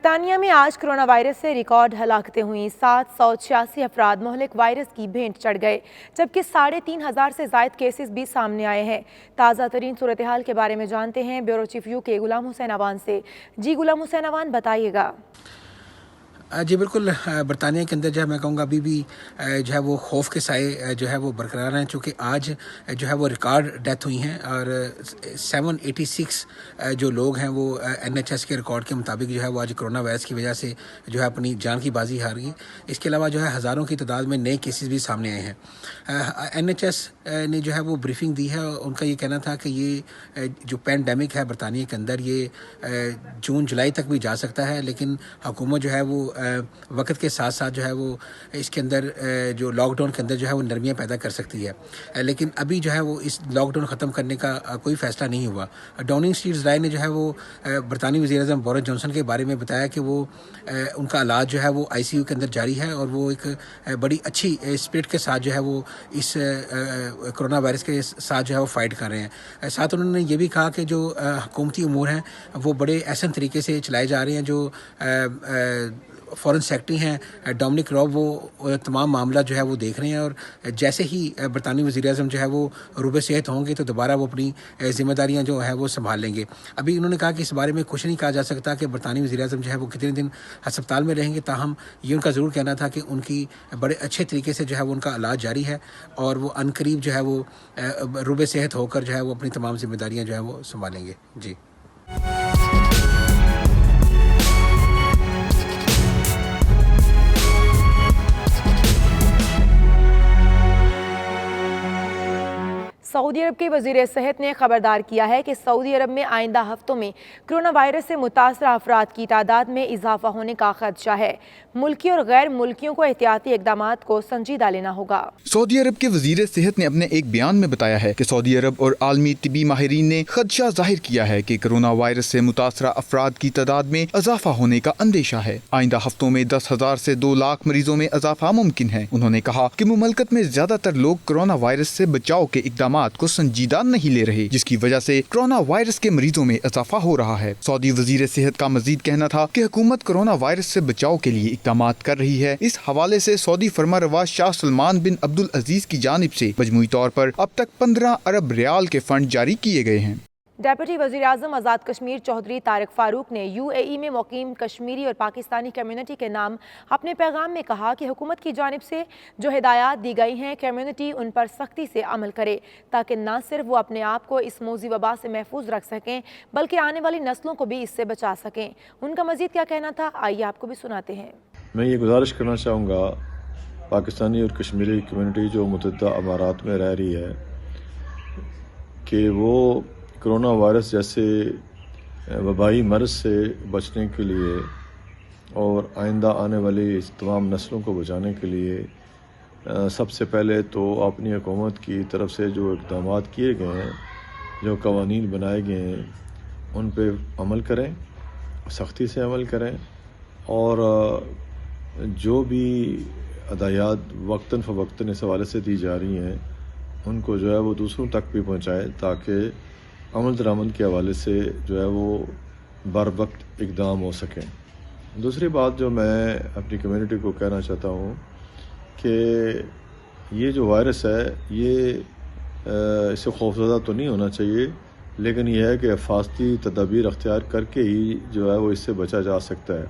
برطانیہ میں آج کرونا وائرس سے ریکارڈ ہلاکتیں ہوئیں۔ 786 افراد مہلک وائرس کی بھینٹ چڑھ گئے، جبکہ 3500 سے زائد کیسز بھی سامنے آئے ہیں۔ تازہ ترین صورتحال کے بارے میں جانتے ہیں بیورو چیف UK غلام حسین اوان سے۔ جی غلام حسین اوان، بتائیے گا۔ جی بالکل، برطانیہ کے اندر جو ہے میں کہوں گا ابھی بھی جو ہے وہ خوف کے سائے جو ہے وہ برقرار ہیں، چونکہ آج جو ہے وہ ریکارڈ ڈیتھ ہوئی ہیں اور 786 جو لوگ ہیں وہ NHS کے ریکارڈ کے مطابق جو ہے وہ آج کرونا وائرس کی وجہ سے جو ہے اپنی جان کی بازی ہار گئی۔ اس کے علاوہ جو ہے ہزاروں کی تعداد میں نئے کیسز بھی سامنے آئے ہیں۔ NHS نے جو ہے وہ بریفنگ دی ہے، ان کا یہ کہنا تھا کہ یہ جو پینڈیمک ہے برطانیہ کے اندر یہ جون جولائی تک بھی جا سکتا ہے، لیکن حکومت جو ہے وہ وقت کے ساتھ ساتھ جو ہے وہ اس کے اندر جو لاک ڈاؤن کے اندر جو ہے وہ نرمیاں پیدا کر سکتی ہے، لیکن ابھی جو ہے وہ اس لاک ڈاؤن ختم کرنے کا کوئی فیصلہ نہیں ہوا۔ ڈاؤننگ اسٹریٹ رائے نے جو ہے وہ برطانوی وزیر اعظم بورس جانسن کے بارے میں بتایا کہ وہ ان کا علاج جو ہے وہ ICU کے اندر جاری ہے اور وہ ایک بڑی اچھی اسپرٹ کے ساتھ جو ہے وہ اس کرونا وائرس کے ساتھ جو ہے وہ فائٹ کر رہے ہیں۔ ساتھ انہوں نے یہ بھی کہا کہ جو حکومتی امور ہیں وہ بڑے احسن طریقے سے چلائے جا رہے ہیں۔ جو فورن سیکرٹری ہیں ڈومنک راب، وہ تمام معاملہ جو ہے وہ دیکھ رہے ہیں اور جیسے ہی برطانوی وزیر اعظم جو ہے وہ روبے صحت ہوں گے تو دوبارہ وہ اپنی ذمہ داریاں جو ہیں وہ سنبھال لیں گے۔ ابھی انہوں نے کہا کہ اس بارے میں کچھ نہیں کہا جا سکتا کہ برطانوی وزیر اعظم جو ہے وہ کتنے دن ہسپتال میں رہیں گے، تاہم یہ ان کا ضرور کہنا تھا کہ ان کی بڑے اچھے طریقے سے جو ہے وہ ان کا علاج جاری ہے اور وہ عنقریب جو ہے وہ روبے صحت ہو کر جو ہے وہ اپنی تمام ذمہ داریاں جو ہے وہ سنبھالیں گے۔ جی سعودی عرب کے وزیر صحت نے خبردار کیا ہے کہ سعودی عرب میں آئندہ ہفتوں میں کرونا وائرس سے متاثرہ افراد کی تعداد میں اضافہ ہونے کا خدشہ ہے۔ ملکی اور غیر ملکیوں کو احتیاطی اقدامات کو سنجیدہ لینا ہوگا۔ سعودی عرب کے وزیر صحت نے اپنے ایک بیان میں بتایا ہے کہ سعودی عرب اور عالمی طبی ماہرین نے خدشہ ظاہر کیا ہے کہ کرونا وائرس سے متاثرہ افراد کی تعداد میں اضافہ ہونے کا اندیشہ ہے۔ آئندہ ہفتوں میں 10,000 سے 2 لاکھ مریضوں میں اضافہ ممکن ہے۔ انہوں نے کہا کہ مملکت میں زیادہ تر لوگ کرونا وائرس سے بچاؤ کے اقدامات کو سنجیدہ نہیں لے رہے، جس کی وجہ سے کرونا وائرس کے مریضوں میں اضافہ ہو رہا ہے۔ سعودی وزیر صحت کا مزید کہنا تھا کہ حکومت کرونا وائرس سے بچاؤ کے لیے اقدامات کر رہی ہے۔ اس حوالے سے سعودی فرمانروا شاہ سلمان بن عبدالعزیز کی جانب سے مجموعی طور پر اب تک 15 ارب ریال کے فنڈ جاری کیے گئے ہیں۔ ڈیپٹی وزیر اعظم آزاد کشمیر چودھری طارق فاروق نے UAE میں مقیم کشمیری اور پاکستانی کمیونٹی کے نام اپنے پیغام میں کہا کہ حکومت کی جانب سے جو ہدایات دی گئی ہیں کمیونٹی ان پر سختی سے عمل کرے، تاکہ نہ صرف وہ اپنے آپ کو اس موذی وبا سے محفوظ رکھ سکیں بلکہ آنے والی نسلوں کو بھی اس سے بچا سکیں۔ ان کا مزید کیا کہنا تھا، آئیے آپ کو بھی سناتے ہیں۔ میں یہ گزارش کرنا چاہوں گا پاکستانی اور کشمیری کمیونٹی جو متحدہ امارات میں رہ رہی ہے کہ وہ کرونا وائرس جیسے وبائی مرض سے بچنے کے لیے اور آئندہ آنے والی تمام نسلوں کو بچانے کے لیے سب سے پہلے تو اپنی حکومت کی طرف سے جو اقدامات کیے گئے ہیں، جو قوانین بنائے گئے ہیں، ان پہ عمل کریں، سختی سے عمل کریں اور جو بھی ہدایات وقتاً فوقتاً اس حوالے سے دی جا رہی ہیں ان کو جو ہے وہ دوسروں تک بھی پہنچائے، تاکہ عمل درآمد کے حوالے سے جو ہے وہ بر وقت اقدام ہو سکیں۔ دوسری بات جو میں اپنی کمیونٹی کو کہنا چاہتا ہوں کہ یہ جو وائرس ہے یہ اس سے خوفزدہ تو نہیں ہونا چاہیے، لیکن یہ ہے کہ حفاظتی تدابیر اختیار کر کے ہی جو ہے وہ اس سے بچا جا سکتا ہے۔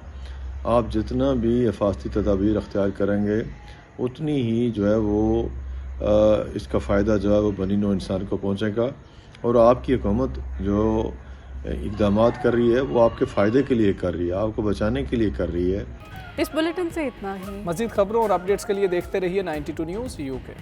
آپ جتنا بھی حفاظتی تدابیر اختیار کریں گے اتنی ہی جو ہے وہ اس کا فائدہ جو ہے وہ بنی نوع انسان کو پہنچے گا، اور آپ کی حکومت جو اقدامات کر رہی ہے وہ آپ کے فائدے کے لیے کر رہی ہے، آپ کو بچانے کے لیے کر رہی ہے۔ اس بلیٹن سے اتنا ہی۔ مزید خبروں اور اپڈیٹس کے لیے دیکھتے رہیے 92 نیوز UK۔